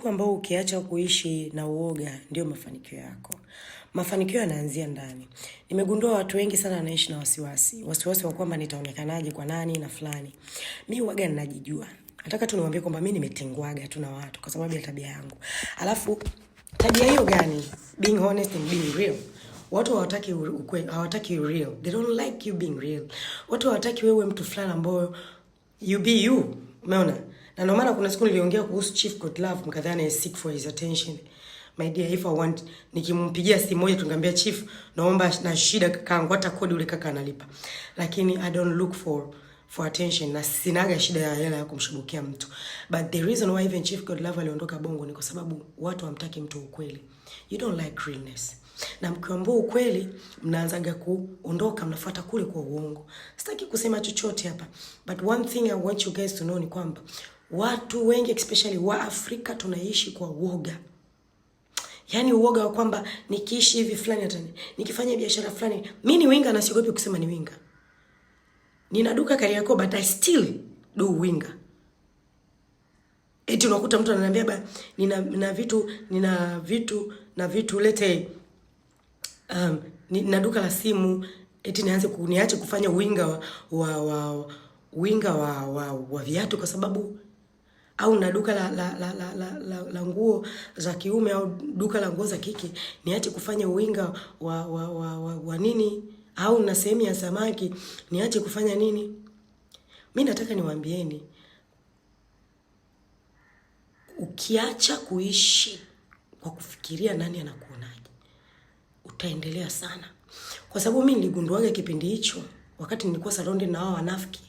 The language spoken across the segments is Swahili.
siku ambao ukiacha kuishi na uoga ndio mafanikio yako. Mafanikio yanaanzia ndani. Nimegundua watu wengi sana wanaishi na wasiwasi. Wasiwasi wa kwamba nitaonekanaje kwa nani na fulani. Mimi uoga ninajijua. Nataka tu niwaambie kwamba mimi nimetengwaga tu na watu kwa sababu ya tabia yangu. Alafu tabia hiyo gani? Being honest and being real. Watu hawataki ukweli, hawataki real. They don't like you being real. Watu hawataki wewe mtu fulani ambao you be you. Umeona? Na ndio maana kuna siku niliongea kuhusu Chief Godlove mkadhani seek for his attention. My dear, if I want nikimpigia simu moja tungamwambia Chief naomba na shida kakaangu, hata kodi ule kaka analipa. Lakini I don't look for attention na sinaga shida ya hela ya kumshubukia mtu. But the reason why even Chief Godlove aliondoka Bongo ni kwa sababu watu hamtaki mtu ukweli. You don't like realness. Na mkiambia ukweli mnaanzaga kuondoka mnafuata kule kwa uongo. Sitaki kusema chochote hapa, but one thing I want you guys to know ni kwamba watu wengi especially wa Afrika tunaishi kwa uoga. Yaani uoga wa kwamba nikiishi hivi fulani hata nikifanya biashara fulani, mimi ni winga na siogopi kusema ni winga. Nina duka Kariakoo but I still do winga. Eti unakuta mtu ananiambia nina vitu lete nina duka la simu, eti niache kufanya winga wa viatu kwa sababu, au na duka la nguo za kiume au duka la nguo za kike niache kufanya winga wa nini, au na sehemu ya samaki niache kufanya nini. Mimi nataka niwaambieni, ukiacha kuishi kwa kufikiria nani anakuonaje, utaendelea sana. Kwa sababu mimi niligunduaga kipindi hicho wakati nilikuwa surrounded na hao wanafiki,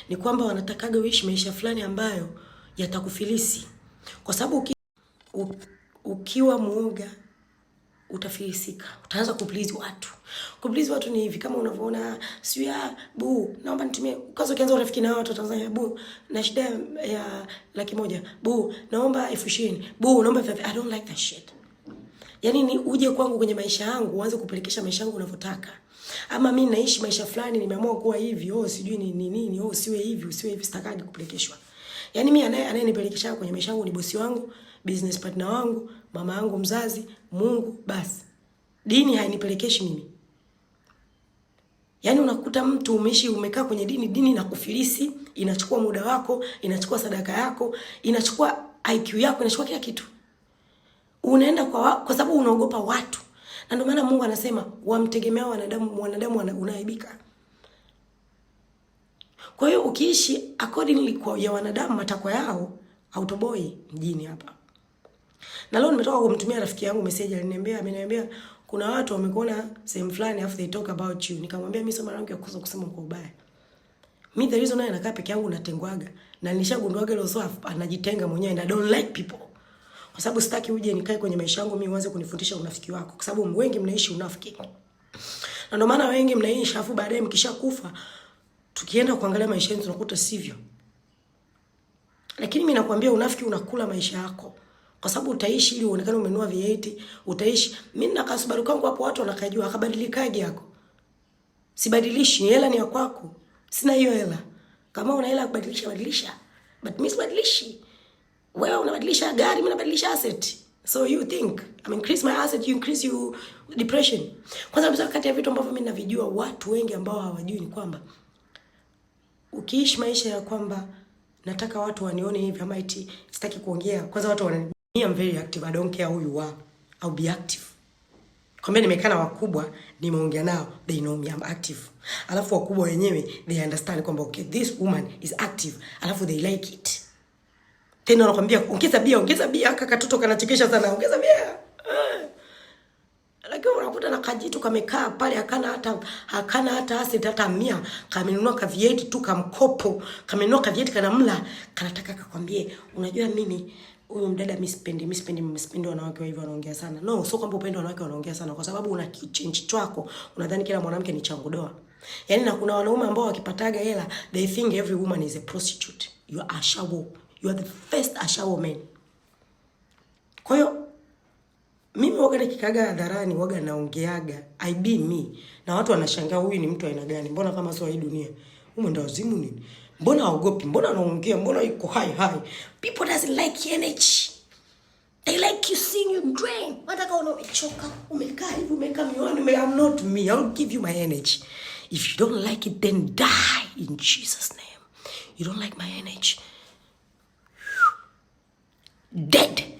ni kwamba wanatakaga uishi maisha fulani ambayo yatakufilisi. Kwa sababu ukiwa muoga utafilisika. Utaanza kuplease watu. Kuplease watu ni hivi kama unavyoona, siya bu, naomba nitumie. Kwanza ukianza urafiki na watu Tanzania, bu, na shida ya 100,000. Bu, naomba 20,000. Bu, naomba 5. I don't like that shit. Yaani ni uje kwangu kwenye maisha yangu uanze kupelekesha maisha yangu unavyotaka. Ama mimi naishi maisha fulani nimeamua kuwa hivi, sijui ni nini, usiwe hivi, sitakaje kupelekeshwa. Yaani mimi anayenipelekesha kwenye maisha yangu ni bosi wangu, business partner wangu, mama yangu mzazi, Mungu basi. Dini hainipelekeshi mimi. Yaani unakuta mtu umekaa kwenye dini na kufilisi, inachukua muda wako, inachukua sadaka yako, inachukua IQ yako, inachukua kila kitu. Unaenda kwa sababu unaogopa watu. Na ndio maana Mungu anasema wamtegemea wanadamu unaibika. Kwa hiyo ukiishi accordingly kwa ya wanadamu matakwa yao, autoboy mjini hapa. Na leo nimetoka kumtumia rafiki yangu message, ameniambia kuna watu wamekuona same fulani after they talk about you. Nikamwambia mimi soma rangi ya kukosa kusema kwa ubaya. Mimi the reason why nakaa peke yangu natengwaga, na nilishagunduaga leo so anajitenga mwenyewe, and I don't like people. Kwa sababu sitaki uje nikae kwenye maisha yangu mimi uanze kunifundisha unafiki wako, kwa sababu wengi mnaishi unafiki. Na ndio maana wengi mnaishi afu baadaye mkishakufa tukienda kuangalia maisha yetu tunakuta sivyo. Lakini mimi nakwambia unafiki unakula maisha yako. Kwa sababu utaishi ili uonekane umenua V8, utaishi. Mimi na Kasubaru kangu hapo watu wanakajua, akabadilikaje yako. Sibadilishi, hela ni ya kwako. Sina hiyo hela. Kama una hela kubadilisha, badilisha. But mimi sibadilishi. Wewe unabadilisha gari, mimi nabadilisha asset. So you think I increase my asset, you increase your depression. Kwa sababu kati ya vitu ambavyo mimi navijua watu wengi ambao hawajui ni kwamba ukiishi maisha ya kwamba nataka watu wanione hivi ama eti sitaki kuongea. Kwanza watu wananiambia I'm very active, I don't care who you are. I'll be active. Kwamba nimekaa na wakubwa, nimeongea nao, they know me, I'm active. Alafu wakubwa wenyewe they understand kwamba okay, this woman is active. Alafu they like it. Tena wanakuambia ongeza bia kaka katoto kanachekesha sana, ongeza bia. Lakini unakuta na kajitu kamekaa pale hakana hata asset hata 100, kamenunua ka V8 tu kamkopo, kamenunua ka V8 kanamla, kanataka kakwambie unajua mimi huyu mdada mimi sipendi wanawake wa hivyo wanaongea sana. No, sio kwamba upendo wanawake wanaongea sana, kwa sababu una kichange chako, unadhani kila mwanamke ni changu doa. Yaani na kuna wanaume ambao wakipataga hela, they think every woman is a prostitute. You are a shawo. You are the first ashawo man. Kwa hiyo mimi waga nikikaga hadharani waga naongeaga I be me, na watu wanashangaa huyu ni mtu aina gani, mbona kama sio hii dunia, huyu ndo wazimu nini, mbona haogopi, mbona anaongea, mbona yuko high. People doesn't like energy. seeing you drain. Nataka umechoka, umekaa hivi, umeka miwani, I'm not me. I'll give you my energy. If you don't like it, then die in Jesus' name. You don't like my energy. Dead.